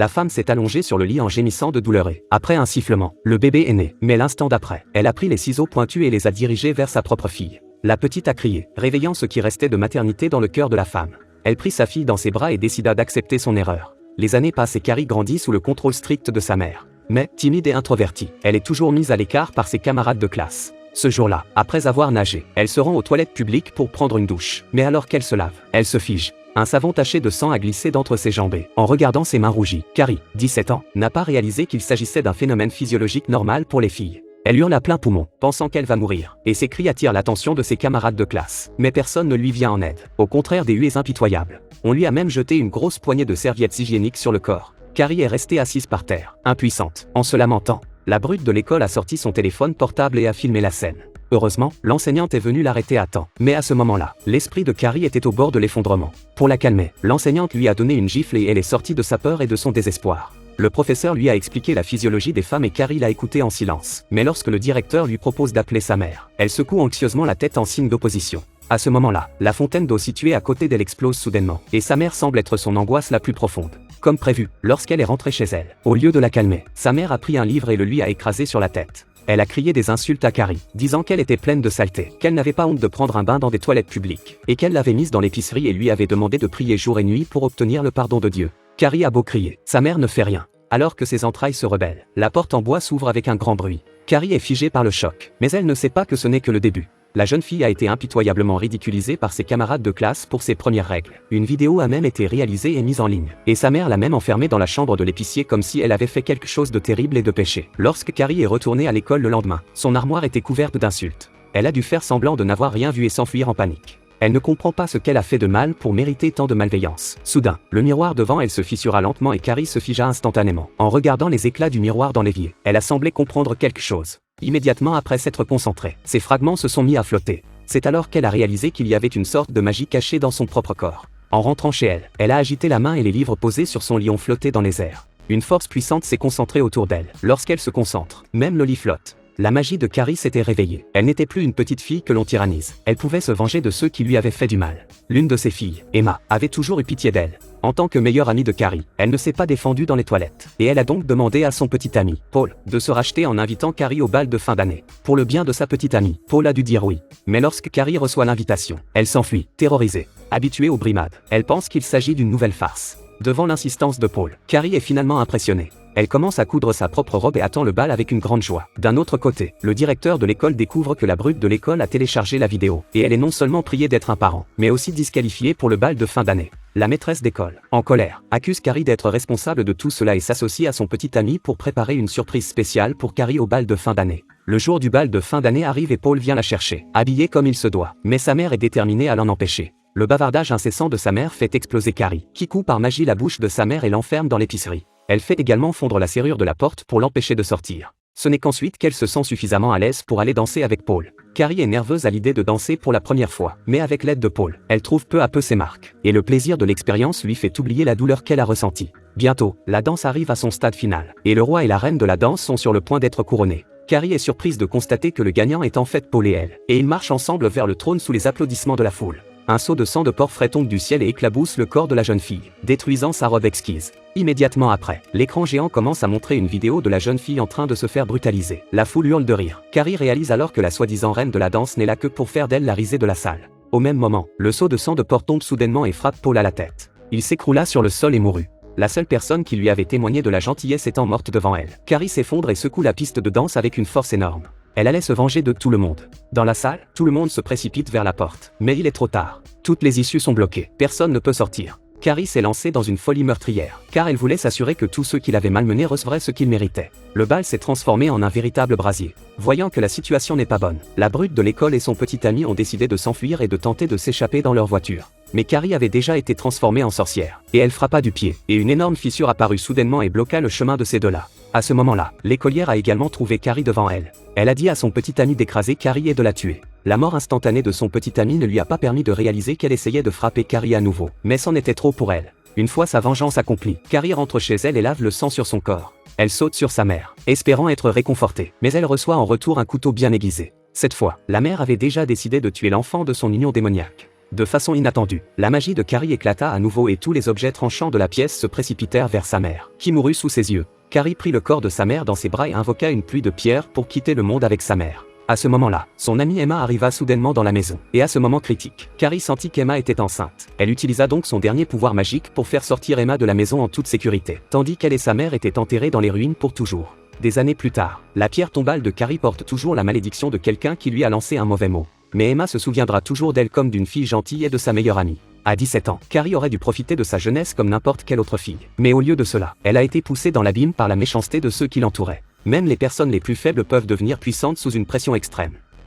La femme s'est allongée sur le lit en gémissant de douleur et, après un sifflement, le bébé est né. Mais l'instant d'après, elle a pris les ciseaux pointus et les a dirigés vers sa propre fille. La petite a crié, réveillant ce qui restait de maternité dans le cœur de la femme. Elle prit sa fille dans ses bras et décida d'accepter son erreur. Les années passent et Carrie grandit sous le contrôle strict de sa mère. Mais, timide et introvertie, elle est toujours mise à l'écart par ses camarades de classe. Ce jour-là, après avoir nagé, elle se rend aux toilettes publiques pour prendre une douche. Mais alors qu'elle se lave, elle se fige. Un savon taché de sang a glissé d'entre ses jambes et, en regardant ses mains rougies, Carrie, 17 ans, n'a pas réalisé qu'il s'agissait d'un phénomène physiologique normal pour les filles. Elle hurle à plein poumon, pensant qu'elle va mourir, et ses cris attirent l'attention de ses camarades de classe. Mais personne ne lui vient en aide, au contraire des huées impitoyables. On lui a même jeté une grosse poignée de serviettes hygiéniques sur le corps. Carrie est restée assise par terre, impuissante, en se lamentant. La brute de l'école a sorti son téléphone portable et a filmé la scène. Heureusement, l'enseignante est venue l'arrêter à temps. Mais à ce moment-là, l'esprit de Carrie était au bord de l'effondrement. Pour la calmer, l'enseignante lui a donné une gifle et elle est sortie de sa peur et de son désespoir. Le professeur lui a expliqué la physiologie des femmes et Carrie l'a écouté en silence. Mais lorsque le directeur lui propose d'appeler sa mère, elle secoue anxieusement la tête en signe d'opposition. À ce moment-là, la fontaine d'eau située à côté d'elle explose soudainement, et sa mère semble être son angoisse la plus profonde. Comme prévu, lorsqu'elle est rentrée chez elle, au lieu de la calmer, sa mère a pris un livre et le lui a écrasé sur la tête. Elle a crié des insultes à Carrie, disant qu'elle était pleine de saleté, qu'elle n'avait pas honte de prendre un bain dans des toilettes publiques, et qu'elle l'avait mise dans l'épicerie et lui avait demandé de prier jour et nuit pour obtenir le pardon de Dieu. Carrie a beau crier, sa mère ne fait rien. Alors que ses entrailles se rebellent, la porte en bois s'ouvre avec un grand bruit. Carrie est figée par le choc, mais elle ne sait pas que ce n'est que le début. La jeune fille a été impitoyablement ridiculisée par ses camarades de classe pour ses premières règles. Une vidéo a même été réalisée et mise en ligne. Et sa mère l'a même enfermée dans la chambre de l'épicier comme si elle avait fait quelque chose de terrible et de péché. Lorsque Carrie est retournée à l'école le lendemain, son armoire était couverte d'insultes. Elle a dû faire semblant de n'avoir rien vu et s'enfuir en panique. Elle ne comprend pas ce qu'elle a fait de mal pour mériter tant de malveillance. Soudain, le miroir devant elle se fissura lentement et Carrie se figea instantanément. En regardant les éclats du miroir dans l'évier, elle a semblé comprendre quelque chose. Immédiatement après s'être concentrée, ces fragments se sont mis à flotter. C'est alors qu'elle a réalisé qu'il y avait une sorte de magie cachée dans son propre corps. En rentrant chez elle, elle a agité la main et les livres posés sur son lit ont flotté dans les airs. Une force puissante s'est concentrée autour d'elle. Lorsqu'elle se concentre, même le lit flotte. La magie de Carrie s'était réveillée. Elle n'était plus une petite fille que l'on tyrannise. Elle pouvait se venger de ceux qui lui avaient fait du mal. L'une de ses filles, Emma, avait toujours eu pitié d'elle. En tant que meilleure amie de Carrie, elle ne s'est pas défendue dans les toilettes. Et elle a donc demandé à son petit ami, Paul, de se racheter en invitant Carrie au bal de fin d'année. Pour le bien de sa petite amie, Paul a dû dire oui. Mais lorsque Carrie reçoit l'invitation, elle s'enfuit, terrorisée. Habituée aux brimades, elle pense qu'il s'agit d'une nouvelle farce. Devant l'insistance de Paul, Carrie est finalement impressionnée. Elle commence à coudre sa propre robe et attend le bal avec une grande joie. D'un autre côté, le directeur de l'école découvre que la brute de l'école a téléchargé la vidéo, et elle est non seulement priée d'être un parent, mais aussi disqualifiée pour le bal de fin d'année. La maîtresse d'école, en colère, accuse Carrie d'être responsable de tout cela et s'associe à son petit ami pour préparer une surprise spéciale pour Carrie au bal de fin d'année. Le jour du bal de fin d'année arrive et Paul vient la chercher, habillée comme il se doit, mais sa mère est déterminée à l'en empêcher. Le bavardage incessant de sa mère fait exploser Carrie, qui coupe par magie la bouche de sa mère et l'enferme dans l'épicerie. Elle fait également fondre la serrure de la porte pour l'empêcher de sortir. Ce n'est qu'ensuite qu'elle se sent suffisamment à l'aise pour aller danser avec Paul. Carrie est nerveuse à l'idée de danser pour la première fois, mais avec l'aide de Paul, elle trouve peu à peu ses marques. Et le plaisir de l'expérience lui fait oublier la douleur qu'elle a ressentie. Bientôt, la danse arrive à son stade final, et le roi et la reine de la danse sont sur le point d'être couronnés. Carrie est surprise de constater que le gagnant est en fait Paul et elle, et ils marchent ensemble vers le trône sous les applaudissements de la foule. Un seau de sang de porc frais tombe du ciel et éclabousse le corps de la jeune fille, détruisant sa robe exquise. Immédiatement après, l'écran géant commence à montrer une vidéo de la jeune fille en train de se faire brutaliser. La foule hurle de rire. Carrie réalise alors que la soi-disant reine de la danse n'est là que pour faire d'elle la risée de la salle. Au même moment, le seau de sang de porc tombe soudainement et frappe Paul à la tête. Il s'écroula sur le sol et mourut. La seule personne qui lui avait témoigné de la gentillesse étant morte devant elle. Carrie s'effondre et secoue la piste de danse avec une force énorme. Elle allait se venger de tout le monde. Dans la salle, tout le monde se précipite vers la porte. Mais il est trop tard. Toutes les issues sont bloquées. Personne ne peut sortir. Carrie s'est lancée dans une folie meurtrière, car elle voulait s'assurer que tous ceux qui l'avaient malmenée recevraient ce qu'ils méritaient. Le bal s'est transformé en un véritable brasier. Voyant que la situation n'est pas bonne, la brute de l'école et son petit ami ont décidé de s'enfuir et de tenter de s'échapper dans leur voiture. Mais Carrie avait déjà été transformée en sorcière, et elle frappa du pied, et une énorme fissure apparut soudainement et bloqua le chemin de ces deux-là. À ce moment-là, l'écolière a également trouvé Carrie devant elle. Elle a dit à son petit ami d'écraser Carrie et de la tuer. La mort instantanée de son petit ami ne lui a pas permis de réaliser qu'elle essayait de frapper Carrie à nouveau, mais c'en était trop pour elle. Une fois sa vengeance accomplie, Carrie rentre chez elle et lave le sang sur son corps. Elle saute sur sa mère, espérant être réconfortée, mais elle reçoit en retour un couteau bien aiguisé. Cette fois, la mère avait déjà décidé de tuer l'enfant de son union démoniaque. De façon inattendue, la magie de Carrie éclata à nouveau et tous les objets tranchants de la pièce se précipitèrent vers sa mère, qui mourut sous ses yeux. Carrie prit le corps de sa mère dans ses bras et invoqua une pluie de pierres pour quitter le monde avec sa mère. À ce moment-là, son amie Emma arriva soudainement dans la maison. Et à ce moment critique, Carrie sentit qu'Emma était enceinte. Elle utilisa donc son dernier pouvoir magique pour faire sortir Emma de la maison en toute sécurité, tandis qu'elle et sa mère étaient enterrées dans les ruines pour toujours. Des années plus tard, la pierre tombale de Carrie porte toujours la malédiction de quelqu'un qui lui a lancé un mauvais mot. Mais Emma se souviendra toujours d'elle comme d'une fille gentille et de sa meilleure amie. À 17 ans, Carrie aurait dû profiter de sa jeunesse comme n'importe quelle autre fille. Mais au lieu de cela, elle a été poussée dans l'abîme par la méchanceté de ceux qui l'entouraient. Même les personnes les plus faibles peuvent devenir puissantes sous une pression extrême.